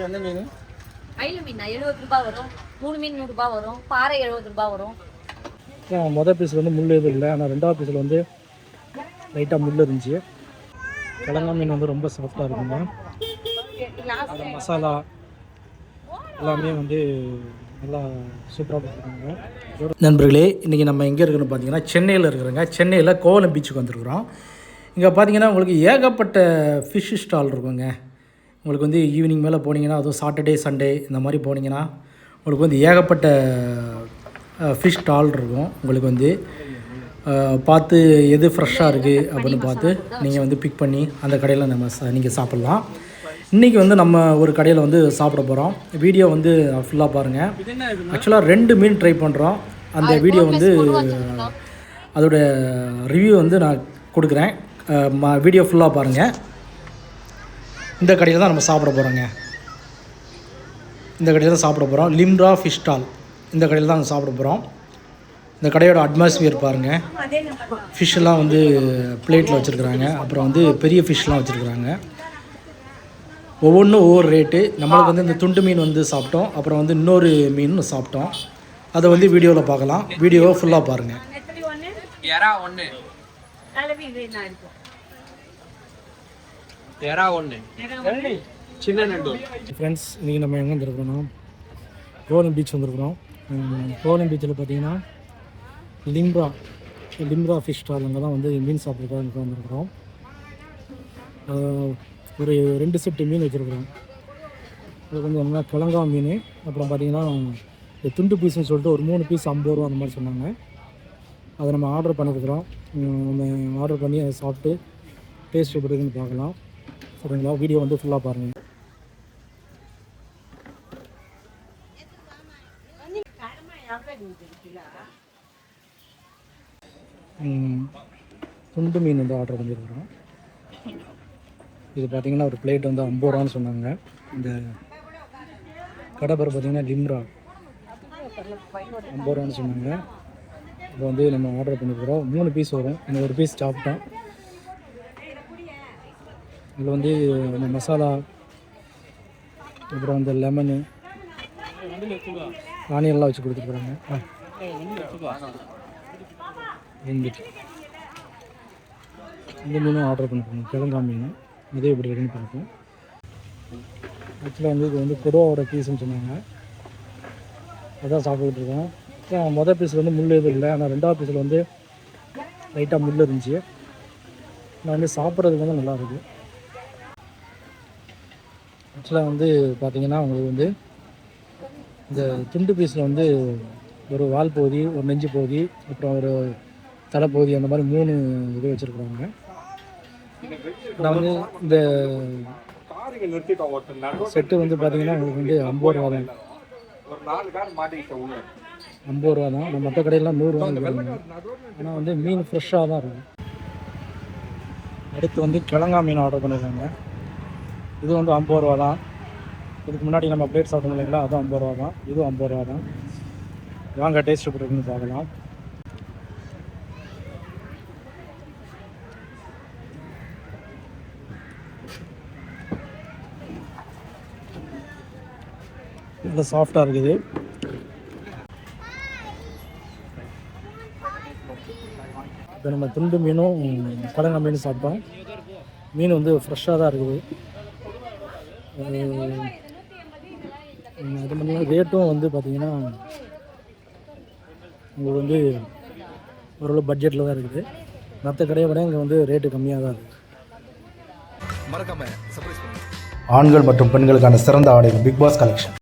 என்ன மீன்? ஐல மீன் 70 ரூபாய் வரும். 3 மீன் 100 ரூபாய் வரும். பாறை 70 ரூபாய் வரும். மொதல் பீஸில் வந்து முள் எதுவும் இல்லை, ஆனால் ரெண்டாவது பீஸில் வந்து லைட்டாக முள் இருந்துச்சு. கிழங்கா மீன் வந்து ரொம்ப சாஃப்டாக இருக்குங்க. அந்த மசாலா எல்லாமே வந்து நல்லா சூப்பராக கொடுத்துருக்காங்க. நண்பர்களே, இன்றைக்கி நம்ம எங்கே இருக்குன்னு பார்த்தீங்கன்னா சென்னையில் இருக்கிறோங்க. சென்னையில் கோவலம் பீச்சுக்கு வந்துருக்குறோம். இங்கே பார்த்தீங்கன்னா உங்களுக்கு ஏகப்பட்ட ஃபிஷ் ஸ்டால் இருக்குங்க. உங்களுக்கு வந்து ஈவினிங் மேலே போனீங்கன்னா, அதுவும் சாட்டர்டே சண்டே இந்த மாதிரி போனீங்கன்னா உங்களுக்கு வந்து ஏகப்பட்ட ஃபிஷ் ஸ்டால் இருக்கும். உங்களுக்கு வந்து பார்த்து எது ஃப்ரெஷ்ஷாக இருக்குது அப்படின்னு பார்த்து நீங்கள் வந்து பிக் பண்ணி அந்த கடையில் நீங்கள் சாப்பிட்லாம். இன்றைக்கி வந்து நம்ம ஒரு கடையில் வந்து சாப்பிட போகிறோம். வீடியோ வந்து ஃபுல்லாக பாருங்கள். ஆக்சுவலாக 2 மீன் ட்ரை பண்ணுறோம். அந்த வீடியோ வந்து அதோட ரிவ்யூ வந்து நான் கொடுக்குறேன். வீடியோ ஃபுல்லாக பாருங்கள். இந்த கடையில் தான் நம்ம சாப்பிட போகிறோங்க. இந்த கடையில் தான் சாப்பிட போகிறோம். லிம்ரா ஃபிஷ் ஸ்டால், இந்த கடையில் தான் சாப்பிட போகிறோம். இந்த கடையோட அட்மாஸ்பியர் பாருங்கள். ஃபிஷ்ஷெல்லாம் வந்து பிளேட்டில் வச்சுருக்குறாங்க. அப்புறம் வந்து பெரிய ஃபிஷ்லாம் வச்சுருக்குறாங்க. ஒவ்வொன்றும் ஒவ்வொரு ரேட்டு. நம்மளுக்கு வந்து இந்த துண்டு மீன் வந்து சாப்பிட்டோம். அப்புறம் வந்து இன்னொரு மீன் சாப்பிட்டோம். அதை வந்து வீடியோவில் பார்க்கலாம். வீடியோவை ஃபுல்லாக பாருங்கள். ஃப்ரெண்ட்ஸ், இன்றைக்கி நம்ம எங்கே வந்துருக்கோம்? கோவலம் பீச் வந்துருக்குறோம். கோவலம் பீச்சில் பார்த்தீங்கன்னா லிம்ரா ஃபிஷ் ஸ்டால் அங்கே தான் வந்து மீன் சாப்பிட்றதுக்காக வந்துருக்குறோம். ஒரு 2 செட்டு மீன் வச்சுருக்குறோம். அது கொஞ்சம் என்ன கிழங்கா மீன். அப்புறம் பார்த்திங்கன்னா இந்த துண்டு பீஸ்னு சொல்லிட்டு ஒரு 3 பீஸ் 50 ரூபா அந்த மாதிரி சொன்னாங்க. அதை நம்ம ஆர்டர் பண்ணியிருக்கிறோம். நம்ம ஆர்டர் பண்ணி அதை சாப்பிட்டு டேஸ்ட் எப்படி இருக்குன்னு பார்க்கலாம். சரிங்களா? வீடியோ வந்து ஃபுல்லாக பாருங்கள். துண்டு மீன் வந்து ஆர்டர் பண்ணியிருக்கிறோம். இது பார்த்திங்கன்னா ஒரு பிளேட் வந்து 50 ரூபான்னு சொன்னாங்க. இந்த கடை பேர் பார்த்திங்கன்னா லிம்ரா, 50 ரூபான்னு சொன்னாங்க. இப்போ வந்து நம்ம ஆர்டர் பண்ணியிருக்கிறோம். 3 பீஸ் வரும். இந்த ஒரு பீஸ் சாப்பிட்டோம். இதில் வந்து இந்த மசாலா, அப்புறம் இந்த லெமனு, ஆனியன்லாம் வச்சு கொடுத்துருக்குறாங்க. இந்த மீனும் ஆர்டர் பண்ணிருக்கோம். கிழங்கா மீன் இதே எப்படி இருக்குன்னு பார்ப்போம். ஆக்சுவலாக வந்து இது வந்து கொடுவாவோட பீஸுன்னு சொன்னாங்க. அதான் சாப்பிட்டுக்கிட்டு இருக்கோம். மொதல் பீஸில் வந்து முள் எதுவும் இல்லை, ஆனால் ரெண்டாவது பீஸில் வந்து லைட்டாக முள் இருந்துச்சு. நான் வந்து சாப்பிட்றதுக்கு வந்து நல்லாயிருக்கு. ஆக்சுவலாக வந்து பார்த்திங்கன்னா உங்களுக்கு வந்து இந்த துண்டு பீஸில் வந்து ஒரு வால் பகுதி, ஒரு நெஞ்சு பகுதி, அப்புறம் ஒரு தலைப்பகுதி, அந்த மாதிரி 3 இது வச்சுருக்குறாங்க. நான் வந்து இந்த செட்டு வந்து பார்த்திங்கன்னா உங்களுக்கு வந்து 50 ரூபா தான். 50 ரூபா தான். நம்ம மற்ற கடையெல்லாம் 100 ரூபா இருக்குங்க. ஆனால் வந்து மீன் ஃப்ரெஷ்ஷாக தான் இருக்கும். அடுத்து வந்து கிழங்கா மீன் ஆர்டர் பண்ணியிருக்காங்க. இது வந்து 50 ரூபா தான். இதுக்கு முன்னாடி நம்ம பிளேட் சாப்பிட்டோம் இல்லைங்களா, அதுவும் 50 ரூபா தான். இதுவும் 50 ரூபா தான். வாங்க டேஸ்ட் எப்படி இருக்குன்னு பார்க்கலாம். நல்லா சாஃப்டாக இருக்குது. இப்போ நம்ம துண்டு மீனும் கிழங்கா மீனும் சாப்பிட்டோம். மீன் வந்து ஃப்ரெஷ்ஷாக தான் இருக்குது. அது மட்டும் ரேட்டும் வந்து பார்த்திங்கன்னா உங்களுக்கு வந்து ஓரளவு பட்ஜெட்டில் தான் இருக்குது. மற்ற கடையை விட இங்கே வந்து ரேட்டு கம்மியாக தான் இருக்குது. ஆண்கள் மற்றும் பெண்களுக்கான சிறந்த ஆடைகள் பிக் பாஸ் கலெக்ஷன்.